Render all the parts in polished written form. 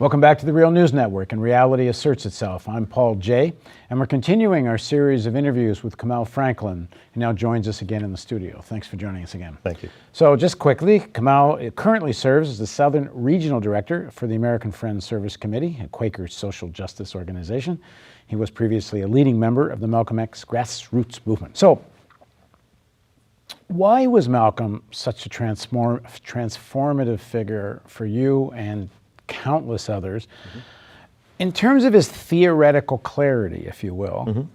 Welcome back to the Real News Network and Reality Asserts Itself. I'm Paul Jay, and we're continuing our series of interviews with Kamau Franklin, who now joins us again in the studio. Thanks for joining us again. Thank you. So just quickly, Kamau currently serves as the Southern Regional Director for the American Friends Service Committee, a Quaker social justice organization. He was previously a leading member of the Malcolm X grassroots movement. So why was Malcolm such a transformative figure for you and countless others? In terms of his theoretical clarity, if you will,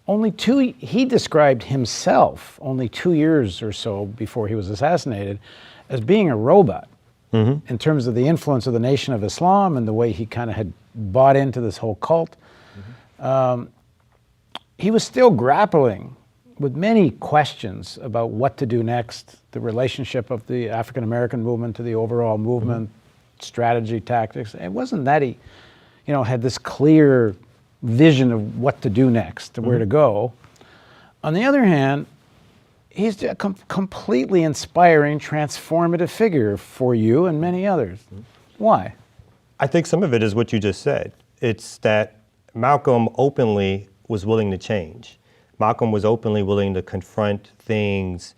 he described himself only 2 years or so before he was assassinated as being a robot in terms of the influence of the Nation of Islam and the way he kind of had bought into this whole cult. He was still grappling with many questions about what to do next, the relationship of the African American movement to the overall movement, strategy, tactics. It wasn't that he, had this clear vision of what to do next, where to go. On the other hand, he's a completely inspiring, transformative figure for you and many others. Why? I think some of it is what you just said. It's that Malcolm openly was willing to change. Malcolm was openly willing to confront things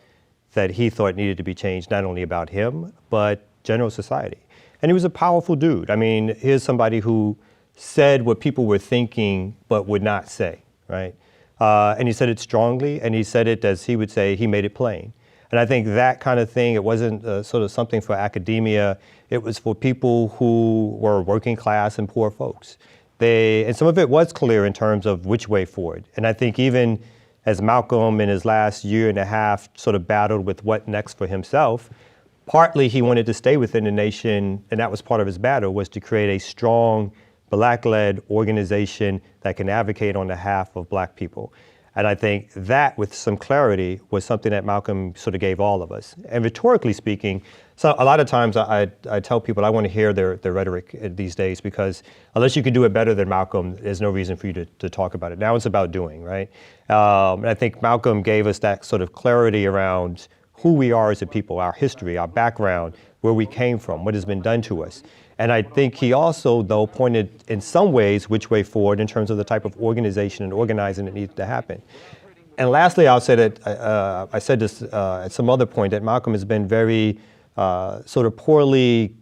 that he thought needed to be changed, not only about him, but general society. And he was a powerful dude. I mean, here's somebody who said what people were thinking but would not say, right? And he said it strongly, and he said it, as he would say, he made it plain. And I think that kind of thing, it wasn't sort of something for academia. It was for people who were working class and poor folks. And some of it was clear in terms of which way forward. And I think even as Malcolm in his last year and a half sort of battled with what next for himself, partly he wanted to stay within the nation, and that was part of his battle, was to create a strong Black-led organization that can advocate on behalf of Black people. And I think that, with some clarity, was something that Malcolm sort of gave all of us. And rhetorically speaking, so a lot of times I tell people I want to hear their rhetoric these days, because unless you can do it better than Malcolm, there's no reason for you to talk about it. Now it's about doing, right? And I think Malcolm gave us that sort of clarity around who we are as a people, our history, our background, where we came from, what has been done to us. And I think he also, though, pointed in some ways which way forward in terms of the type of organization and organizing that needs to happen. And lastly, I'll say that, I said this at some other point, that Malcolm has been very sort of poorly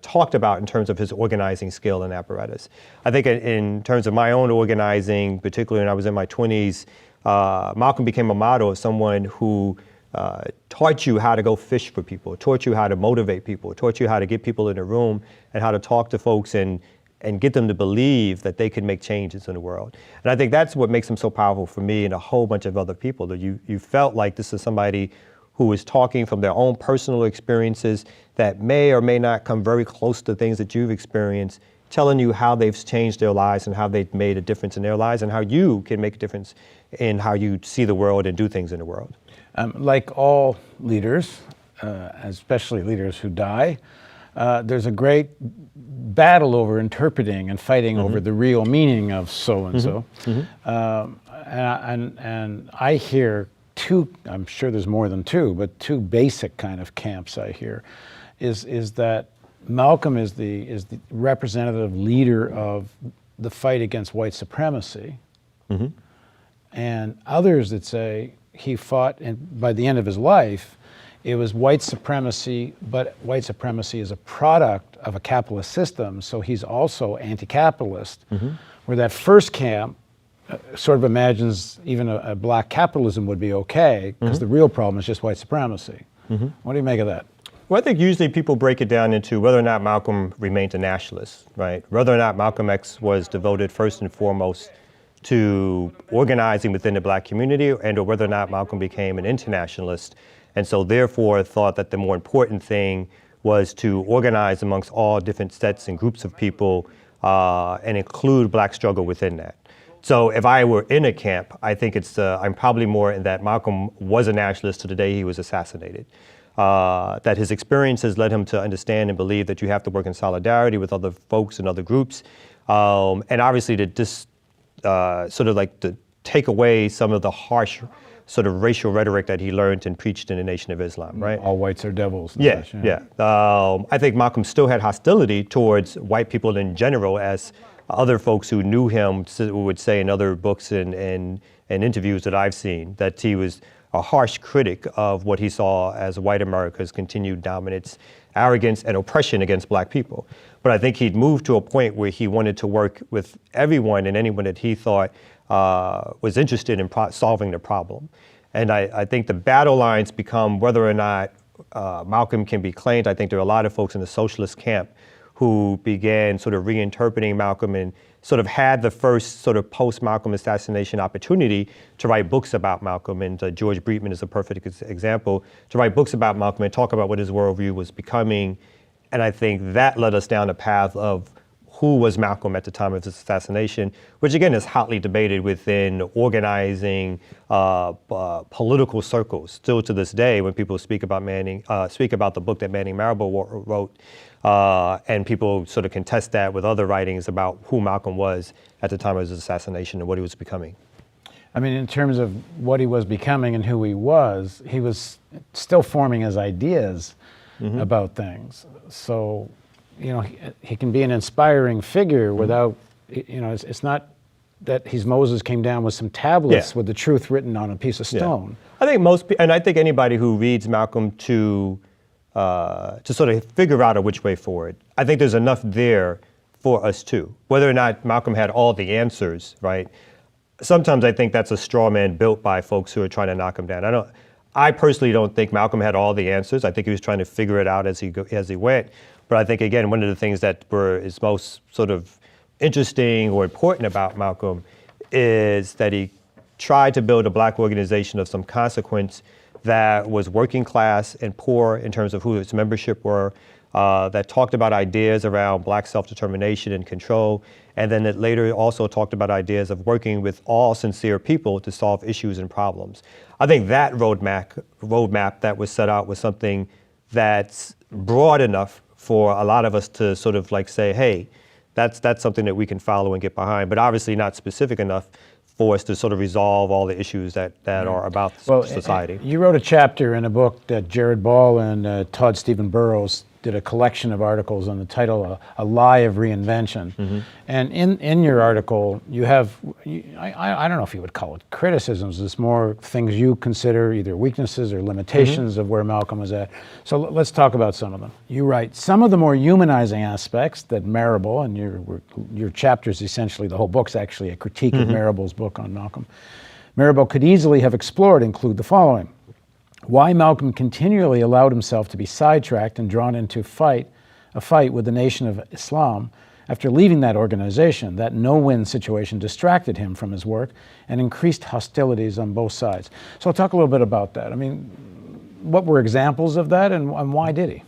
talked about in terms of his organizing skill and apparatus. I think in terms of my own organizing, particularly when I was in my 20s, Malcolm became a model of someone who taught you how to go fish for people, taught you how to motivate people, taught you how to get people in a room and how to talk to folks and get them to believe that they can make changes in the world. And I think that's what makes him so powerful for me and a whole bunch of other people, that you felt like this is somebody who is talking from their own personal experiences that may or may not come very close to things that you've experienced, telling you how they've changed their lives and how they've made a difference in their lives and how you can make a difference in how you see the world and do things in the world. Like all leaders, especially leaders who die, there's a great battle over interpreting and fighting over the real meaning of so-and-so. And I hear two, I'm sure there's more than two, but two basic kind of camps I hear, is that Malcolm is the representative leader of the fight against white supremacy, and others that say he fought, and by the end of his life, it was white supremacy, but white supremacy is a product of a capitalist system, so he's also anti-capitalist, where that first camp sort of imagines even a Black capitalism would be okay, because the real problem is just white supremacy. What do you make of that? Well, I think usually people break it down into whether or not Malcolm remained a nationalist, right? Whether or not Malcolm X was devoted first and foremost to organizing within the Black community, and or whether or not Malcolm became an internationalist, and so therefore thought that the more important thing was to organize amongst all different sets and groups of people and include Black struggle within that. So if I were in a camp, I think I'm probably more in that Malcolm was a nationalist to the day he was assassinated. That his experiences led him to understand and believe that you have to work in solidarity with other folks and other groups, and obviously to sort of like to take away some of the harsh sort of racial rhetoric that he learned and preached in the Nation of Islam, right? All whites are devils. and Yeah, such, yeah. I think Malcolm still had hostility towards white people in general, as other folks who knew him would say in other books and interviews that I've seen, that he was a harsh critic of what he saw as white America's continued dominance, arrogance, and oppression against black people. But I think he'd moved to a point where he wanted to work with everyone and anyone that he thought was interested in solving the problem. And I think the battle lines become whether or not Malcolm can be claimed. I think there are a lot of folks in the socialist camp who began sort of reinterpreting Malcolm and sort of had the first sort of post-Malcolm assassination opportunity to write books about Malcolm. And George Breitman is a perfect example, to write books about Malcolm and talk about what his worldview was becoming. And I think that led us down a path of who was Malcolm at the time of his assassination, which again is hotly debated within organizing political circles. Still to this day, when people speak about the book that Manning Marable wrote, and people sort of contest that with other writings about who Malcolm was at the time of his assassination and what he was becoming. I mean, in terms of what he was becoming and who he was still forming his ideas about things. So, you know, he can be an inspiring figure without, you know, it's not that Moses came down with some tablets with the truth written on a piece of stone. I think and I think anybody who reads Malcolm to sort of figure out a which way forward, I think there's enough there for us too. Whether or not Malcolm had all the answers, right? Sometimes I think that's a straw man built by folks who are trying to knock him down. I personally don't think Malcolm had all the answers. I think he was trying to figure it out as he went. But I think, again, one of the things that is most sort of interesting or important about Malcolm is that he tried to build a black organization of some consequence that was working class and poor in terms of who its membership were, that talked about ideas around black self-determination and control, and then it later also talked about ideas of working with all sincere people to solve issues and problems. I think that roadmap that was set out was something that's broad enough for a lot of us to sort of like say, hey, that's something that we can follow and get behind, but obviously not specific enough for us to sort of resolve all the issues that are about society. You wrote a chapter in a book that Jared Ball and Todd Stephen Burrows did a collection of articles on the title, A Lie of Reinvention. And in your article, you have, I don't know if you would call it criticisms, it's more things you consider either weaknesses or limitations of where Malcolm was at. So let's talk about some of them. You write, some of the more humanizing aspects that Marable, and your chapter is essentially, the whole book's actually a critique of Marable's book on Malcolm. Marable could easily have explored include the following. Why Malcolm continually allowed himself to be sidetracked and drawn into a fight with the Nation of Islam after leaving that organization. That no-win situation distracted him from his work and increased hostilities on both sides. So I'll talk a little bit about that. I mean, what were examples of that and why did he?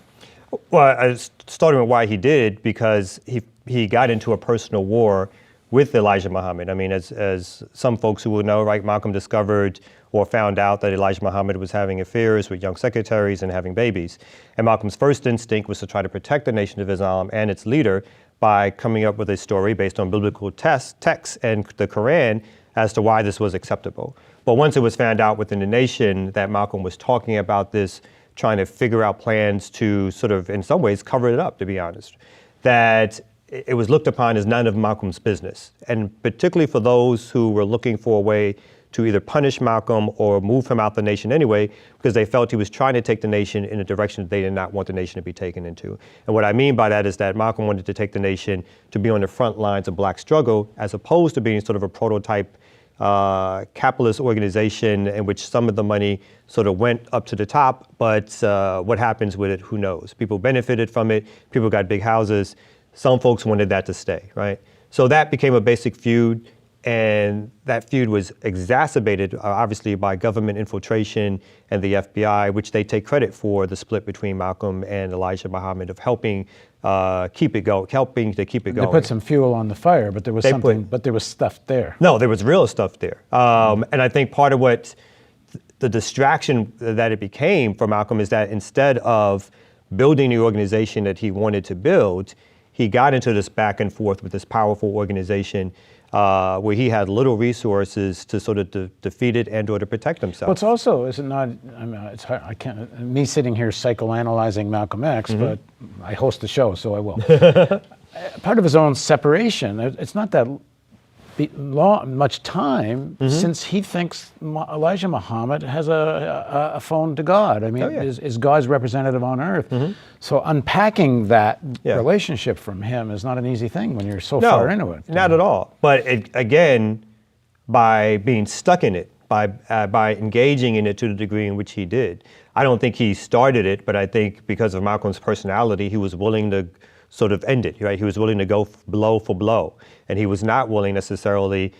Well, starting with why he did, because he got into a personal war with Elijah Muhammad. I mean, as some folks who will know, right, Malcolm discovered or found out that Elijah Muhammad was having affairs with young secretaries and having babies. And Malcolm's first instinct was to try to protect the Nation of Islam and its leader by coming up with a story based on biblical texts and the Quran as to why this was acceptable. But once it was found out within the nation that Malcolm was talking about this, trying to figure out plans to sort of, in some ways, cover it up, to be honest, that it was looked upon as none of Malcolm's business. And particularly for those who were looking for a way to either punish Malcolm or move him out the nation anyway, because they felt he was trying to take the nation in a direction that they did not want the nation to be taken into. And what I mean by that is that Malcolm wanted to take the nation to be on the front lines of black struggle, as opposed to being sort of a prototype capitalist organization in which some of the money sort of went up to the top, but what happens with it, who knows? People benefited from it, people got big houses. Some folks wanted that to stay, right? So that became a basic feud. And that feud was exacerbated, obviously, by government infiltration and the FBI, which they take credit for the split between Malcolm and Elijah Muhammad of helping keep it going. They put some fuel on the fire, but there was stuff there. No, there was real stuff there. And I think part of what the distraction that it became for Malcolm is that instead of building the organization that he wanted to build, he got into this back and forth with this powerful organization where he had little resources to sort of defeat it and or to protect himself. Well, it's also, is it not, I mean, it's hard, I can't, me sitting here psychoanalyzing Malcolm X, but I host the show, so I will. Part of his own separation, it's not that much time since he thinks Elijah Muhammad has a phone to God. I mean, is God's representative on earth. So unpacking that relationship from him is not an easy thing when you're so far into it. Not at all. But again, by being stuck in it, by engaging in it to the degree in which he did, I don't think he started it, but I think because of Malcolm's personality, he was willing to sort of end it, right? He was willing to go blow for blow. And he was not willing necessarily,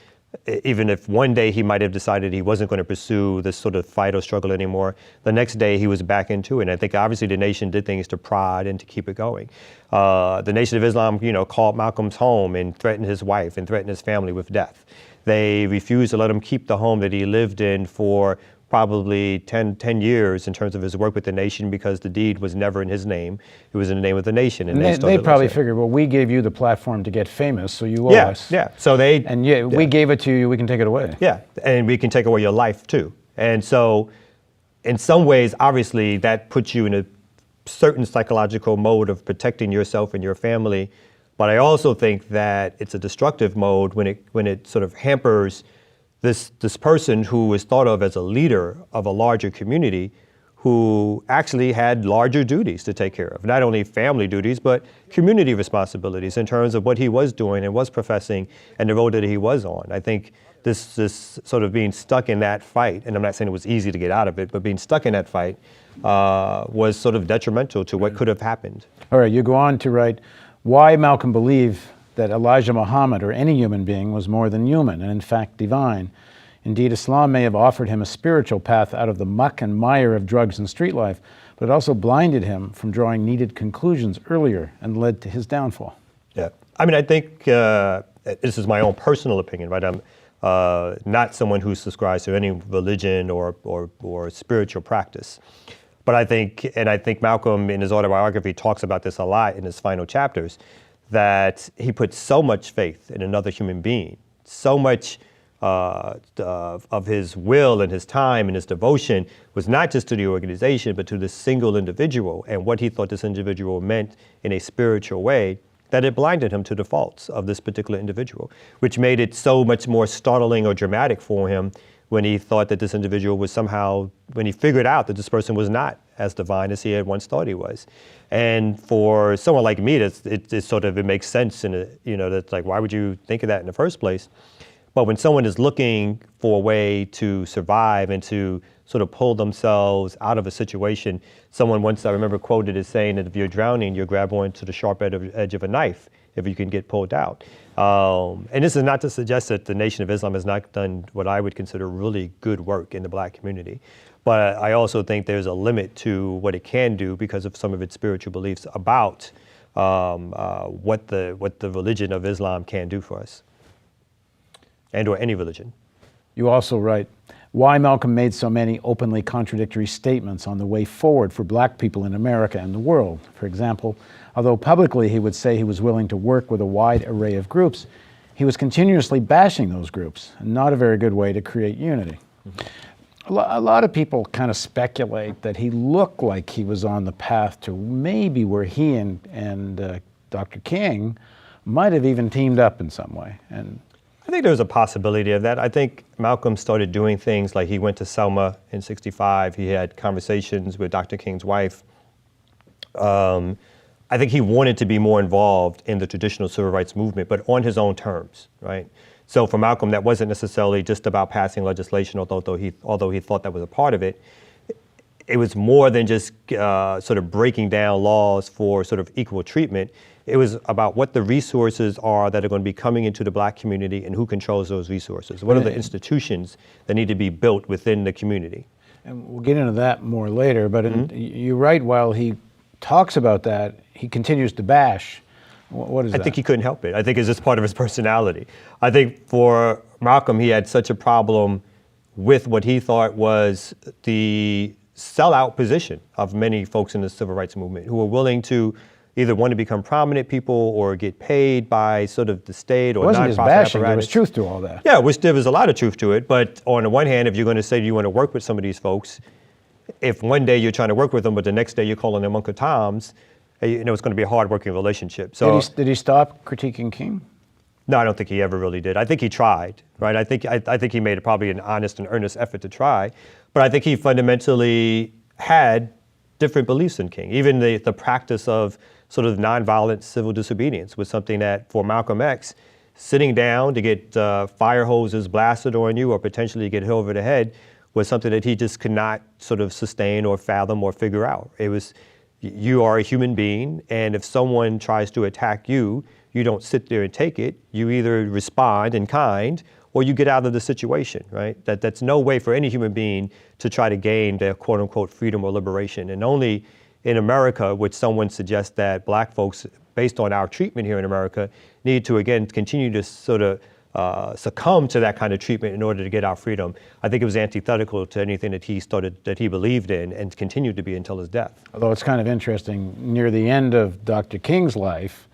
even if one day he might have decided he wasn't going to pursue this sort of fight or struggle anymore, the next day he was back into it. And I think obviously the nation did things to prod and to keep it going. The Nation of Islam, called Malcolm's home and threatened his wife and threatened his family with death. They refused to let him keep the home that he lived in for probably 10 years in terms of his work with the nation, because the deed was never in his name. It was in the name of the nation. And they probably figured, well, we gave you the platform to get famous, so you owe us. Yeah. We gave it to you, we can take it away. Yeah, and we can take away your life too. And so in some ways, obviously, that puts you in a certain psychological mode of protecting yourself and your family. But I also think that it's a destructive mode when it sort of hampers this person who is thought of as a leader of a larger community, who actually had larger duties to take care of, not only family duties, but community responsibilities in terms of what he was doing and was professing and the road that he was on. I think this sort of being stuck in that fight, and I'm not saying it was easy to get out of it, but being stuck in that fight was sort of detrimental to what could have happened. All right, you go on to write, why Malcolm believed that Elijah Muhammad or any human being was more than human and in fact divine. Indeed, Islam may have offered him a spiritual path out of the muck and mire of drugs and street life, but it also blinded him from drawing needed conclusions earlier and led to his downfall. Yeah, I mean, I think this is my own personal opinion, right? I'm not someone who subscribes to any religion or spiritual practice. But I think Malcolm in his autobiography talks about this a lot in his final chapters, that he put so much faith in another human being, so much of his will and his time and his devotion was not just to the organization, but to this single individual and what he thought this individual meant in a spiritual way, that it blinded him to the faults of this particular individual, which made it so much more startling or dramatic for him when he thought that this individual was somehow, when he figured out that this person was not as divine as he had once thought he was. And for someone like me, it makes sense, and that's like, why would you think of that in the first place? But when someone is looking for a way to survive and to sort of pull themselves out of a situation, someone once, I remember, quoted as saying that if you're drowning, you grab onto the sharp edge of a knife if you can get pulled out. And this is not to suggest that the Nation of Islam has not done what I would consider really good work in the Black community. But I also think there's a limit to what it can do because of some of its spiritual beliefs about what the religion of Islam can do for us, and or any religion. You also write, why Malcolm made so many openly contradictory statements on the way forward for Black people in America and the world. For example, although publicly he would say he was willing to work with a wide array of groups, he was continuously bashing those groups, and not a very good way to create unity. A lot of people kind of speculate that he looked like he was on the path to maybe where he and Dr. King might have even teamed up in some way. And I think there's a possibility of that. I think Malcolm started doing things like he went to Selma in '65. He had conversations with Dr. King's wife. I think he wanted to be more involved in the traditional civil rights movement, but on his own terms, right? So for Malcolm, that wasn't necessarily just about passing legislation, although he thought that was a part of it. It was more than just sort of breaking down laws for sort of equal treatment. It was about what the resources are that are going to be coming into the Black community and who controls those resources. What are the institutions that need to be built within the community? And we'll get into that more later, but you write while he talks about that, he continues to bash. What is that? I think he couldn't help it. I think it's just part of his personality. I think for Malcolm, he had such a problem with what he thought was the sellout position of many folks in the civil rights movement who were willing to, either want to become prominent people or get paid by sort of the state or It wasn't nonprofit just bashing, there apparatus. was truth to all that. Yeah, which there was a lot of truth to it. But on the one hand, if you're going to say you want to work with some of these folks, if one day you're trying to work with them, but the next day you're calling them Uncle Toms, it's going to be a hard working relationship. So Did he stop critiquing King? no, I don't think he ever really did. I think he tried, right? I think he made probably an honest and earnest effort to try, but I think he fundamentally had different beliefs than King. Even the practice of sort of nonviolent civil disobedience was something that for Malcolm X, sitting down to get fire hoses blasted on you or potentially get hit over the head was something that he just could not sort of sustain or fathom or figure out. It was, you are a human being, and if someone tries to attack you, you don't sit there and take it. You either respond in kind or you get out of the situation, right? That's no way for any human being to try to gain their quote unquote freedom or liberation. And only in America would someone suggest that black folks, based on our treatment here in America, need to again continue to sort of succumb to that kind of treatment in order to get our freedom. I think it was antithetical to anything that he believed in and continued to be until his death. Although it's kind of interesting, near the end of Dr. King's life,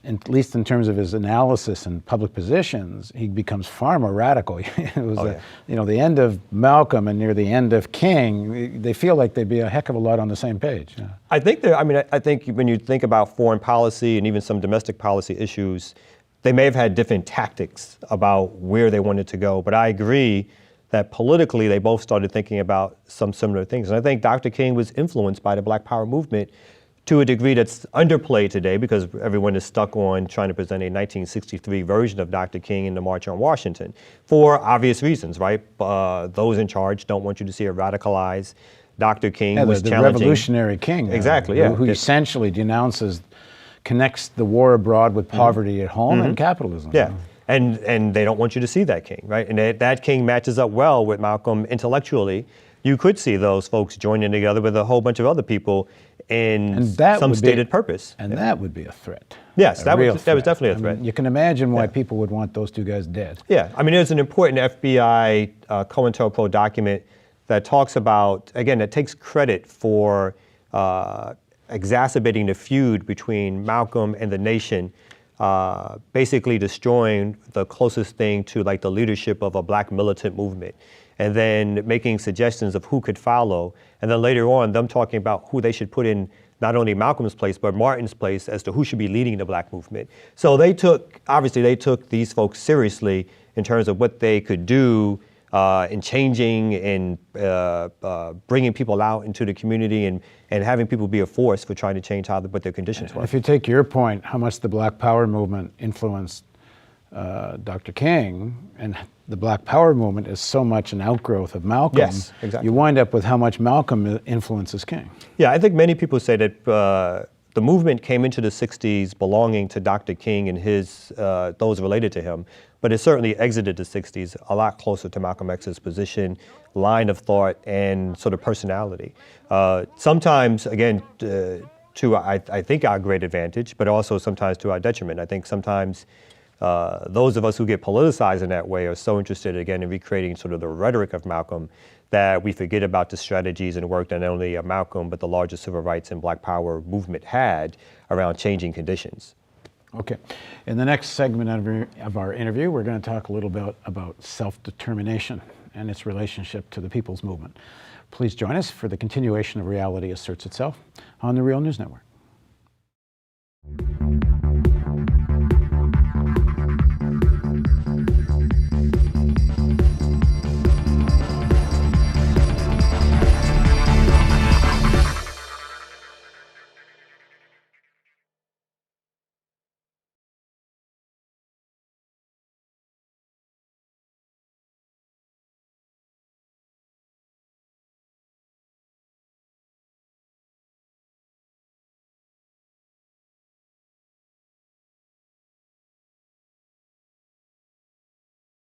at least in terms of his analysis and public positions, he becomes far more radical. It was, the end of Malcolm and near the end of King, they feel like they'd be a heck of a lot on the same page. Yeah. I think when you think about foreign policy and even some domestic policy issues, they may have had different tactics about where they wanted to go, but I agree that politically they both started thinking about some similar things. And I think Dr. King was influenced by the Black Power movement to a degree that's underplayed today because everyone is stuck on trying to present a 1963 version of Dr. King in the March on Washington for obvious reasons, right? Those in charge don't want you to see a radicalized Dr. King was the challenging. Revolutionary King. Exactly, yeah. Who essentially connects the war abroad with poverty at home and capitalism. Yeah. And they don't want you to see that King, right? And that King matches up well with Malcolm intellectually. You could see those folks joining together with a whole bunch of other people in some stated purpose. And that would be a threat. Yes, that was definitely a threat. I mean, you can imagine why people would want those two guys dead. Yeah, I mean, there's an important FBI COINTELPRO document that talks about, again, that takes credit for exacerbating the feud between Malcolm and the nation, basically destroying the closest thing to like the leadership of a black militant movement, and then making suggestions of who could follow. And then later on, them talking about who they should put in not only Malcolm's place, but Martin's place as to who should be leading the black movement. So they took these folks seriously in terms of what they could do in changing and bringing people out into the community and having people be a force for trying to change what their conditions were. If you take your point, how much the Black Power movement influenced Dr. King, and the Black Power movement is so much an outgrowth of Malcolm, yes, exactly. You wind up with how much Malcolm influences King. Yeah, I think many people say that the movement came into the 60s belonging to Dr. King and those related to him, but it certainly exited the 60s a lot closer to Malcolm X's position, line of thought, and sort of personality. Sometimes, again, to I think our great advantage, but also sometimes to our detriment. I think sometimes those of us who get politicized in that way are so interested, again, in recreating sort of the rhetoric of Malcolm that we forget about the strategies and work that not only Malcolm, but the larger civil rights and Black Power movement had around changing conditions. Okay. In the next segment of our interview, we're going to talk a little bit about self-determination and its relationship to the People's Movement. Please join us for the continuation of Reality Asserts Itself on the Real News Network.